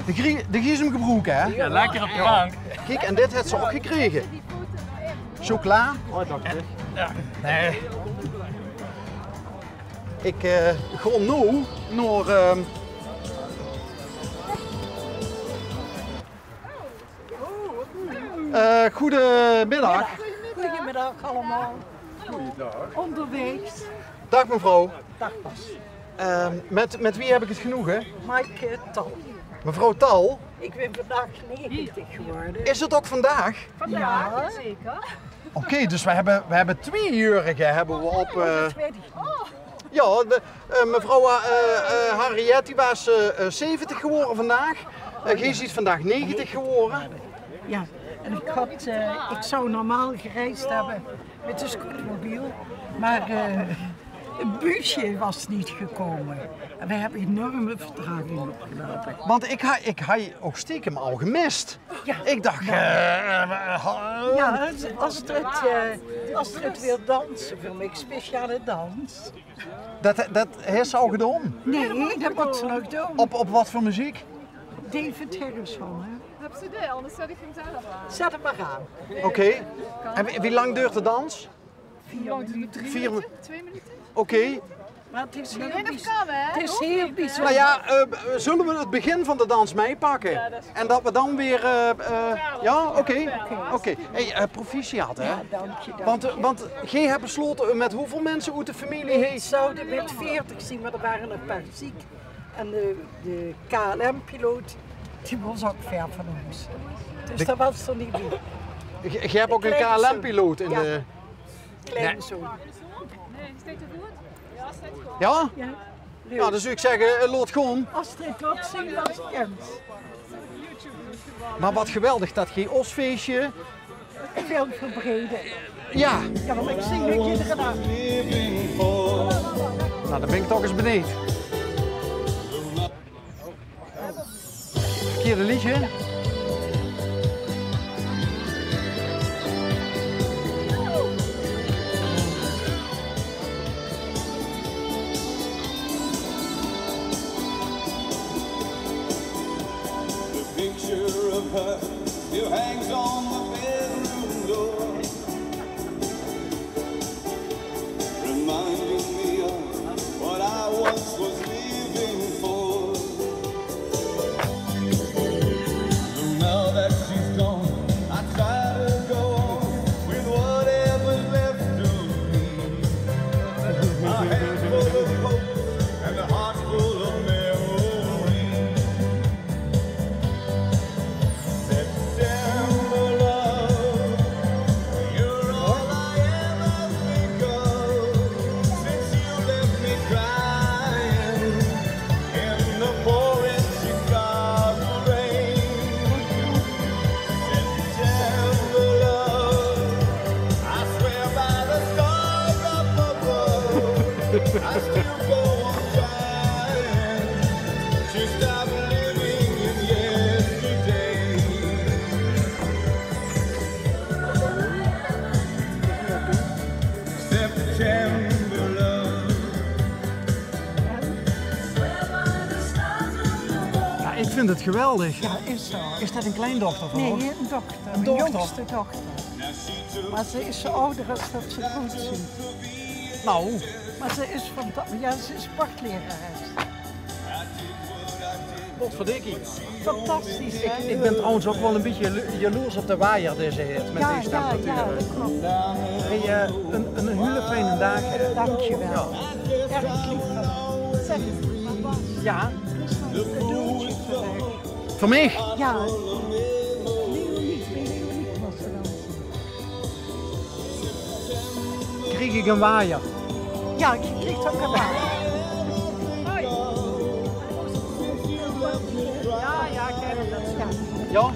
De Giesem hè? Ja, lekker op de bank. Kijk, en dit heeft ze ook gekregen. Chocola. Hoi dokter. Ja. Nee. Ik ga nu naar... Goedemiddag. Goedemiddag allemaal. Goeiedag. Onderweeg. Dag mevrouw. Dag pas. Met wie heb ik het genoegen? Maaike Tal. Mevrouw Tal. Ik ben vandaag 90 geworden. Is het ook vandaag? Ja, zeker. Oké, dus we hebben 2-jurigen hebben we op... Ja, mevrouw Harriet die was 70 geworden vandaag. Gees is vandaag 90 geworden. Ja, en ik zou normaal gereisd hebben met de scootmobiel, maar een busje was niet gekomen. En we hebben enorme vertraging opgelopen. Want ik had je ook stiekem al gemist. Ja. Ik dacht... Ja, Astrid wil dansen voor mij, speciale dans. Dat heeft ze al gedaan? Nee, dat moet ze nog doen. Op wat voor muziek? David Harrison, hè? Heb ze dit, anders zet ik hem zelf aan. Zet hem maar aan. Oké. En wie lang duurt de dans? 4 minuten. 4 minuten. 2 minuten? Oké. Maar het is heel Kan, bijzonder. hè? Het is heel bijzonder. Nou ja, zullen we het begin van de dans meepakken? Ja, dat is goed. En dat we dan weer... ja, oké. Oké. Hey, proficiat, hè? Ja, dank je. Want jij hebt besloten met hoeveel mensen uit de familie Ik heet? zou er met 40 zien, maar er waren een paar ziek. En de KLM-piloot, die was ook ver van ons. Dus dat was er niet meer. Je hebt ook een KLM-piloot in Ja. de... Kleinzoon. Nee, steekt het goed? Ja, steekt goed. Ja? Ja. Ja, dan zou ik zeggen, lood gewoon. Astrid laat zien als kent. Maar wat geweldig dat geen osfeestje... Veel verbreden. Ja, Ja, want ik zing nu iedere dag. nou dan ben ik toch eens benieuwd. Verkeerde liedje. Picture of her still hangs on the bedroom door, reminding me of what I once was living for. So now that she's gone, I try to go on with whatever's left of me. A handful of hope and a heart full of memories. September love, you're all I ever think of since you left me crying in the pouring Chicago rain. September love, I swear by the stars up above, I still go on trying to stop living in yesterday. September love. Ja, ik vind het geweldig. Ja, is zo. Is dat een kleindochter van Nee, ons? een dochter. Een Mijn dochter? jongste dochter. Maar ze is zo ouder als dat ze goed ziet. Nou, Maar ze is ze is sportlerares. potverdikkie. Fantastisch, hè? Ik ben trouwens ook wel een beetje jaloers op de waaier deze heet, met Ja, deze ja, temperaturen. ja, dat klopt. Hey, een hele fijne dag. Hè. Dankjewel. Erg lief van je. Zeg, maar Bas, Ja, er is nog een cadeautje voor mij. voor mij. Ja. Leonie was er dan. Kreeg ik een waaier. Ja, ik kreeg ook een baan. Ja, ik heb dat. Ja. Ja?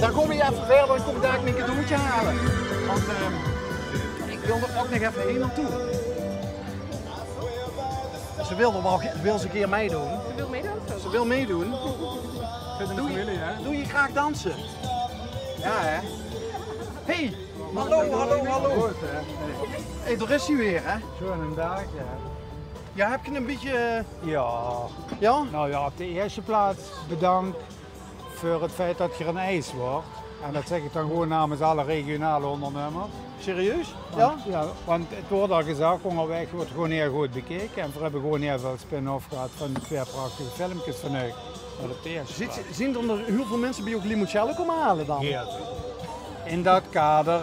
Dan kom je even verder, dan kom ik daar een cadeautje halen. Want ik wil er ook nog even heen naartoe. Ze wil ze een keer meedoen. Je wil meedoen? Ze wil meedoen. Doe je graag dansen? Ja hè? Hey, hallo. Hey, daar is hij weer hè? Zo'n dag, ja. Ja, heb je een beetje... Ja, Ja? nou ja, op de eerste plaats bedankt voor het feit dat er een ijs wordt. En dat zeg ik dan gewoon namens alle regionale ondernemers. Serieus? Ja? Want, ja, want het wordt al gezegd, onderweg wordt gewoon heel goed bekeken. En we hebben gewoon heel veel spin-off gehad van die 2 prachtige filmpjes van u. Maar op de eerste plaats. Zien er heel veel mensen bij ook limoncello komen halen dan? Heel veel. In dat kader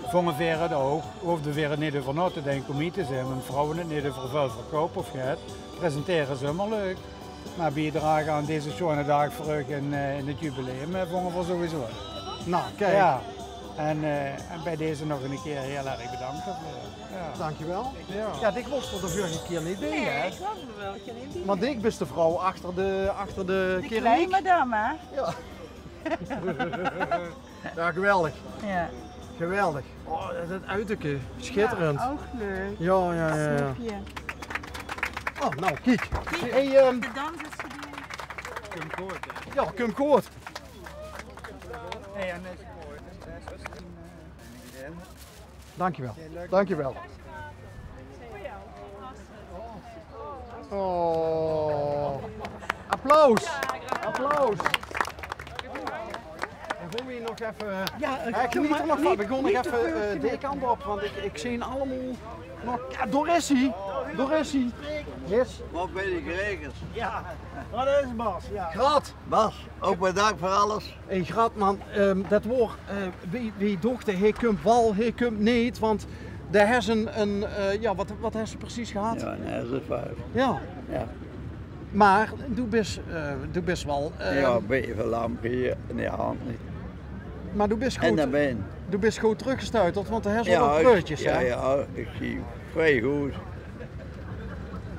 vonden we het ook, hoefden we het niet over na te denken om hier te zijn. Want vrouwen het niet over veel verkopen of gehad, presenteren ze helemaal leuk. Maar bijdragen aan deze schone dag voor u in het jubileum vonden we sowieso. Nou, kijk. Ja. En bij deze nog een keer heel erg bedankt. Ja. Dankjewel. Ja, Dick was er de vorige keer niet bij, hè? ik was er wel geen Want Dick is de vrouw achter de keramiek. kleine madame, hè? Ja, geweldig. Ja. Geweldig. Oh, dat uiterke. Schitterend. Ja, ook leuk. Ja. Snoepje. Oh, nou, kijk. Hey, Bedankt dat ze die... ja, Cum Koort. Dankjewel. Dankjewel. Oh. Applaus. Applaus. En voor wie nog even... Ja, ik geniet er nog van. We gaan nog even deze kant op, want ik zie een allemaal nog... Ja, Dorissie. Dorissie. Yes. Wat ben je geregeld? Ja, dat is Bas. Ja. Grat. Bas, ook bedankt voor alles. Hey, Grat man, dat woord, wie dochter, hij komt wel, hij komt niet, want de hersen, ja, wat heeft ze precies gehad? Ja, nee, dat is 5. Ja. Ja. Maar doe best wel, Ja, een beetje verlamd hier in de hand niet. maar doe best En goed, naar binnen. doe best goed teruggestuiterd, want de hersen Ja, wel preutjes, hè? ja, ik zie vrij goed.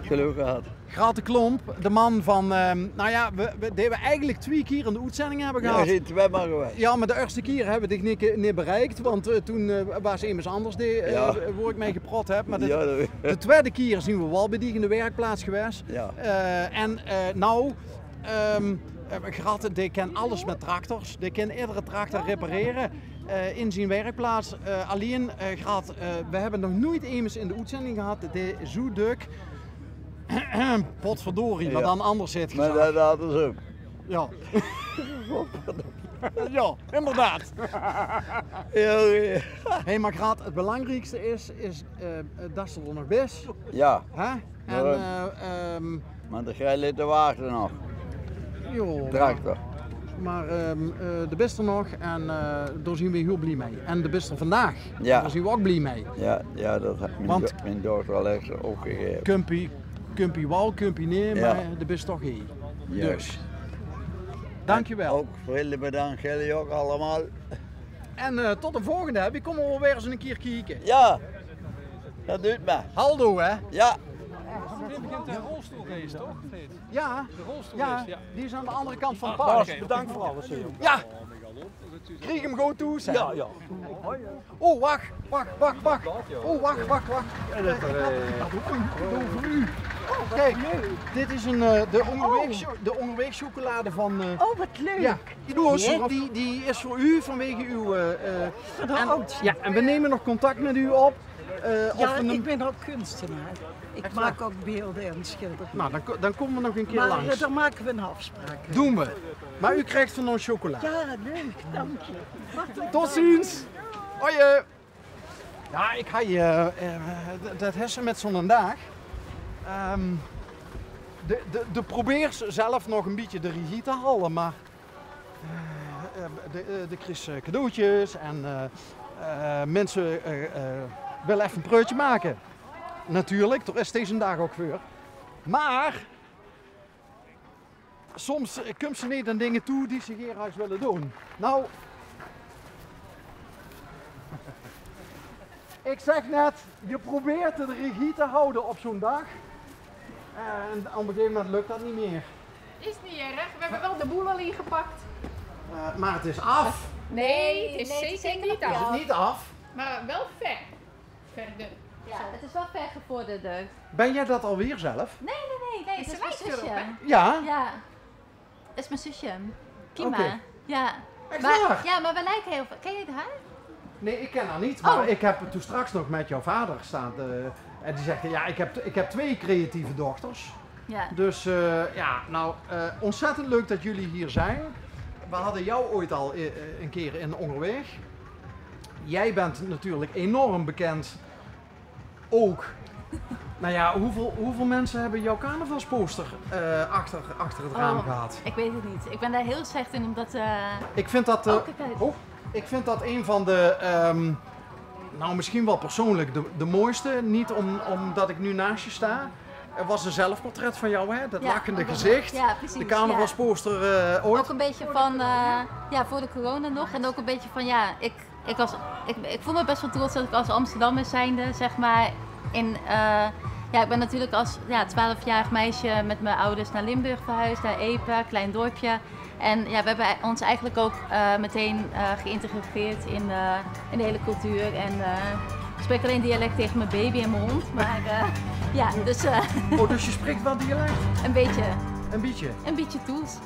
Geluk gehad. Grat de Klomp, de man van, nou ja, die we eigenlijk 2 keer in de uitzending hebben Ja, gehad. je ziet het maar geweest. Ja, maar de eerste keer hebben we dit niet bereikt, want toen was iemand anders Ja. waar ik mee geprot heb. Maar Ja, dat de tweede keer zien we wel bij die in de werkplaats geweest. Ja. Grat, die kan alles met tractors. Die kan iedere tractor repareren in zijn werkplaats. Alleen, Grat, we hebben nog nooit eens in de uitzending gehad, die zo druk. Potverdorie, maar Ja. dan anders zit Maar gezegd. dat hadden ze ook. Ja. Ja, inderdaad. Hey, maar Grat, het belangrijkste is dat ze er nog is. Ja, Hè? En, maar de gij liet de wagen nog. joh, Tractor. maar de beste nog en daar zien we heel blij mee. En de beste vandaag, Ja. daar zien we ook blij mee. Ja, dat heeft Want- mijn dochter al extra opgegeven. Kumpie wel, kumpie nee, Ja. maar de beste toch hier. Juist. Dus, dankjewel. Ook vriendelijk bedankt, jullie ook allemaal. En tot de volgende, we komen wel weer eens een keer kijken. Ja, dat doet me. Haldo hè? Ja. Dit begint de rolstoelrace, toch? Ja, De rolstoelrace, ja. die is aan de andere kant van het park. Oké. Bedankt voor alles. Ja! Kreeg hem gewoon toe, zeg. Ja. Oh, wacht. Oh, wacht. Ik had ook een cadeau voor u. Oh, kijk, dit is de onderweegchocolade van... Oh, wat leuk. ja, die is voor u vanwege uw... Voor de en, oudste. ja, en we nemen nog contact met u op. Ja, we ik ben ook kunstenaar. Ik maak ook beelden en schilderen. Nou, dan komen we nog een keer Maar langs. daar maken we een afspraak. Doen we. Maar u krijgt van ons chocola. Ja, leuk, dank je. Tot ziens! Hoi! Ja, ik ga je dat hersen met zo'n dag. De probeer zelf nog een beetje de regie te halen, maar de Chris cadeautjes en mensen willen even een preutje maken. Natuurlijk, er is deze dag ook voor. Maar soms komen ze niet aan dingen toe die ze graag willen doen. Nou, ik zeg net, je probeert de regie te houden op zo'n dag. En op een gegeven moment lukt dat niet meer. Is niet erg, we hebben wel de boel al ingepakt. Maar het is af. Nee, het is zeker niet Is af. het niet af? Maar wel ver. Verder. Ja, het is wel vergevorderd. Nee, Ben jij dat alweer zelf? nee, Is het is ze mijn lijkt zusje. erop, hè? Ja. Ja, het is mijn zusje. Kima. Oké. Ja. Echt Maar, waar? ja, maar we lijken heel veel. Ken je haar? Nee, ik ken haar niet, maar Oh. ik heb toen straks nog met jouw vader gestaan En die zegt, ja, ik heb 2 creatieve dochters. Ja. Dus ja, nou, ontzettend leuk dat jullie hier zijn. We hadden jou ooit al een keer in Ongerweg. Jij bent natuurlijk enorm bekend. Ook. Nou ja, hoeveel mensen hebben jouw carnavalsposter achter het raam gehad? Ik weet het niet. Ik ben daar heel slecht in omdat... Ik vind dat, ik vind dat een van de, nou misschien wel persoonlijk de mooiste. Niet omdat ik nu naast je sta. Er was een zelfportret van jou, hè? Dat lachende gezicht. Ja, precies. De carnavalsposter ooit. Ook een beetje van, ja, voor de corona nog. En ook een beetje van, ja, ik voel me best wel trots dat ik als Amsterdammer zijnde, zeg maar, ja, ik ben natuurlijk als 12-jarig meisje met mijn ouders naar Limburg verhuisd, naar Epe, klein dorpje. En ja, we hebben ons eigenlijk ook meteen geïntegreerd in de hele cultuur. En ik spreek alleen dialect tegen mijn baby en mijn hond. Maar ja, dus... Oh, dus je spreekt wel dialect? Een beetje. Een beetje? Een beetje Toels.